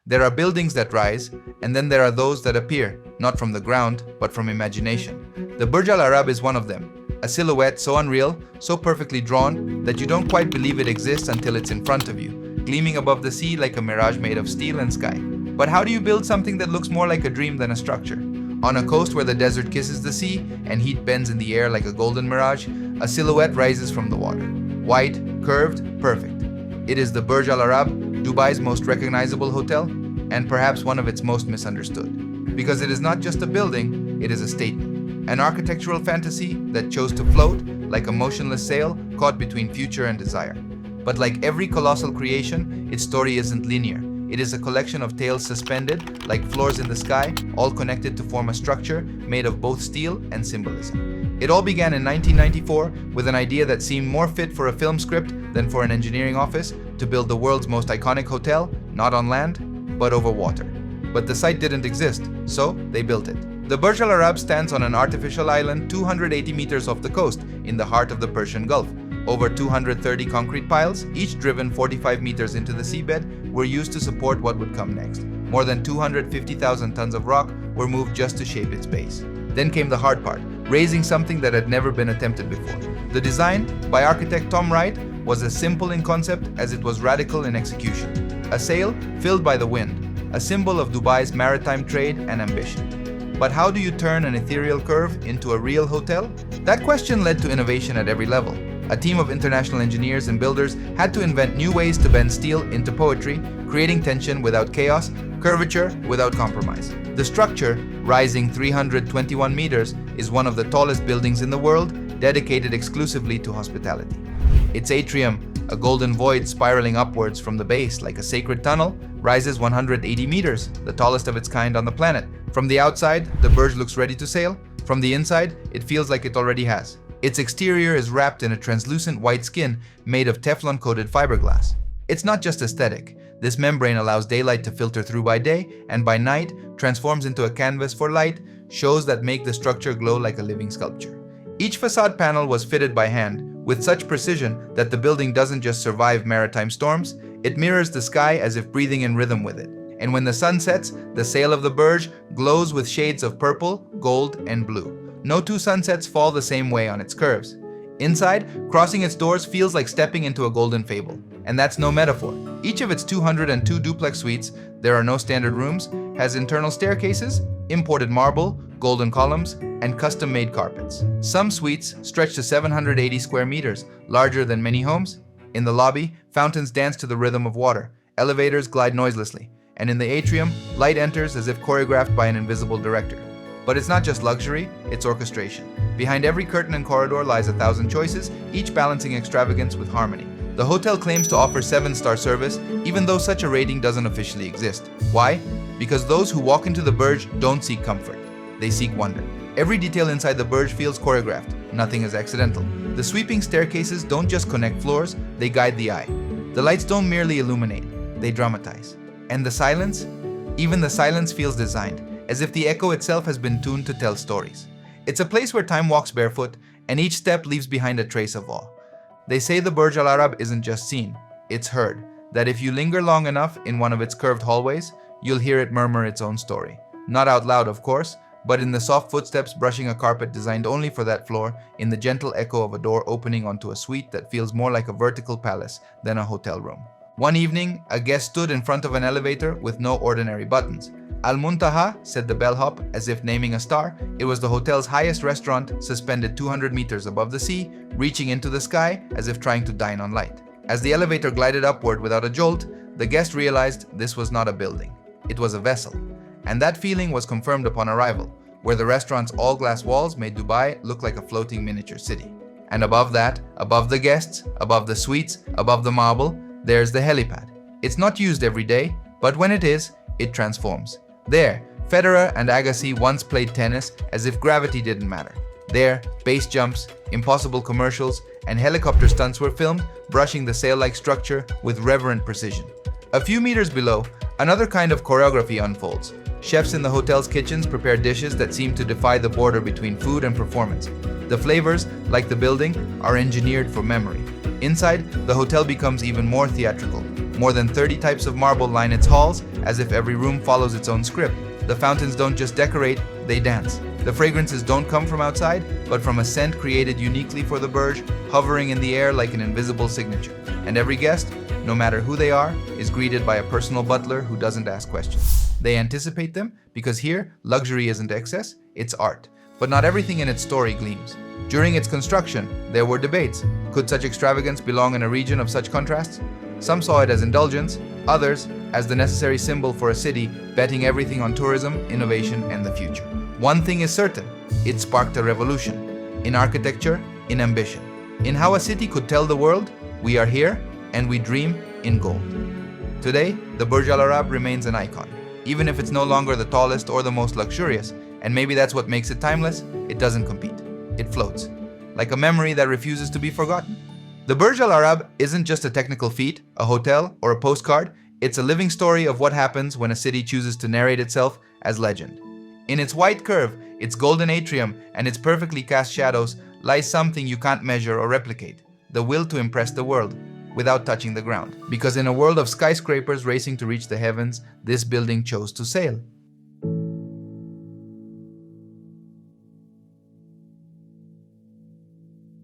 There are buildings that rise, and then there are those that appear, not from the ground, but from imagination. The Burj Al Arab is one of them, a silhouette so unreal, so perfectly drawn, that you don't quite believe it exists until it's in front of you, gleaming above the sea like a mirage made of steel and sky. But how do you build something that looks more like a dream than a structure? On a coast where the desert kisses the sea and heat bends in the air like a golden mirage, a silhouette rises from the water. White, curved, perfect. It is the Burj Al Arab, Dubai's most recognizable hotel, and perhaps one of its most misunderstood. Because it is not just a building, it is a statement. An architectural fantasy that chose to float like a motionless sail caught between future and desire. But like every colossal creation, its story isn't linear. It is a collection of tales suspended, like floors in the sky, all connected to form a structure made of both steel and symbolism. It all began in 1994 with an idea that seemed more fit for a film script than for an engineering office to build the world's most iconic hotel, not on land, but over water. But the site didn't exist, so they built it. The Burj Al Arab stands on an artificial island 280 meters off the coast, in the heart of the Persian Gulf. Over 230 concrete piles, each driven 45 meters into the seabed, were used to support what would come next. More than 250,000 tons of rock were moved just to shape its base. Then came the hard part, raising something that had never been attempted before. The design, by architect Tom Wright, was as simple in concept as it was radical in execution. A sail filled by the wind, a symbol of Dubai's maritime trade and ambition. But how do you turn an ethereal curve into a real hotel? That question led to innovation at every level. A team of international engineers and builders had to invent new ways to bend steel into poetry, creating tension without chaos, curvature without compromise. The structure, rising 321 meters, is one of the tallest buildings in the world, dedicated exclusively to hospitality. Its atrium, a golden void spiraling upwards from the base like a sacred tunnel, rises 180 meters, the tallest of its kind on the planet. From the outside, the Burj looks ready to sail. From the inside, it feels like it already has. Its exterior is wrapped in a translucent white skin made of Teflon-coated fiberglass. It's not just aesthetic. This membrane allows daylight to filter through by day, and by night transforms into a canvas for light, shows that make the structure glow like a living sculpture. Each facade panel was fitted by hand, with such precision that the building doesn't just survive maritime storms, it mirrors the sky as if breathing in rhythm with it. And when the sun sets, the sail of the Burj glows with shades of purple, gold, and blue. No two sunsets fall the same way on its curves. Inside, crossing its doors feels like stepping into a golden fable. And that's no metaphor. Each of its 202 duplex suites, there are no standard rooms, has internal staircases, imported marble, golden columns, and custom-made carpets. Some suites stretch to 780 square meters, larger than many homes. In the lobby, fountains dance to the rhythm of water, elevators glide noiselessly, and in the atrium, light enters as if choreographed by an invisible director. But it's not just luxury, it's orchestration. Behind every curtain and corridor lies 1,000 choices, each balancing extravagance with harmony. The hotel claims to offer 7-star service, even though such a rating doesn't officially exist. Why? Because those who walk into the Burj don't seek comfort, they seek wonder. Every detail inside the Burj feels choreographed, nothing is accidental. The sweeping staircases don't just connect floors, they guide the eye. The lights don't merely illuminate, they dramatize. And the silence? Even the silence feels designed, as if the echo itself has been tuned to tell stories. It's a place where time walks barefoot, and each step leaves behind a trace of awe. They say the Burj Al Arab isn't just seen, it's heard, that if you linger long enough in one of its curved hallways, you'll hear it murmur its own story. Not out loud, of course, but in the soft footsteps brushing a carpet designed only for that floor, in the gentle echo of a door opening onto a suite that feels more like a vertical palace than a hotel room. One evening, a guest stood in front of an elevator with no ordinary buttons. Al-Muntaha, said the bellhop, as if naming a star. It was the hotel's highest restaurant, suspended 200 meters above the sea, reaching into the sky as if trying to dine on light. As the elevator glided upward without a jolt, the guest realized this was not a building. It was a vessel. And that feeling was confirmed upon arrival, where the restaurant's all-glass walls made Dubai look like a floating miniature city. And above that, above the guests, above the suites, above the marble, there's the helipad. It's not used every day, but when it is, it transforms. There, Federer and Agassi once played tennis as if gravity didn't matter. There, base jumps, impossible commercials, and helicopter stunts were filmed, brushing the sail-like structure with reverent precision. A few meters below, another kind of choreography unfolds. Chefs in the hotel's kitchens prepare dishes that seem to defy the border between food and performance. The flavors, like the building, are engineered for memory. Inside, the hotel becomes even more theatrical. More than 30 types of marble line its halls, as if every room follows its own script. The fountains don't just decorate, they dance. The fragrances don't come from outside, but from a scent created uniquely for the Burj, hovering in the air like an invisible signature. And every guest, no matter who they are, is greeted by a personal butler who doesn't ask questions. They anticipate them, because here, luxury isn't excess, it's art. But not everything in its story gleams. During its construction, there were debates. Could such extravagance belong in a region of such contrasts? Some saw it as indulgence, others as the necessary symbol for a city betting everything on tourism, innovation, and the future. One thing is certain, it sparked a revolution. In architecture, in ambition. In how a city could tell the world, we are here, and we dream in gold. Today, the Burj Al Arab remains an icon. Even if it's no longer the tallest or the most luxurious, and maybe that's what makes it timeless, it doesn't compete. It floats, like a memory that refuses to be forgotten. The Burj Al Arab isn't just a technical feat, a hotel, or a postcard. It's a living story of what happens when a city chooses to narrate itself as legend. In its white curve, its golden atrium, and its perfectly cast shadows lies something you can't measure or replicate: the will to impress the world without touching the ground. Because in a world of skyscrapers racing to reach the heavens, this building chose to sail.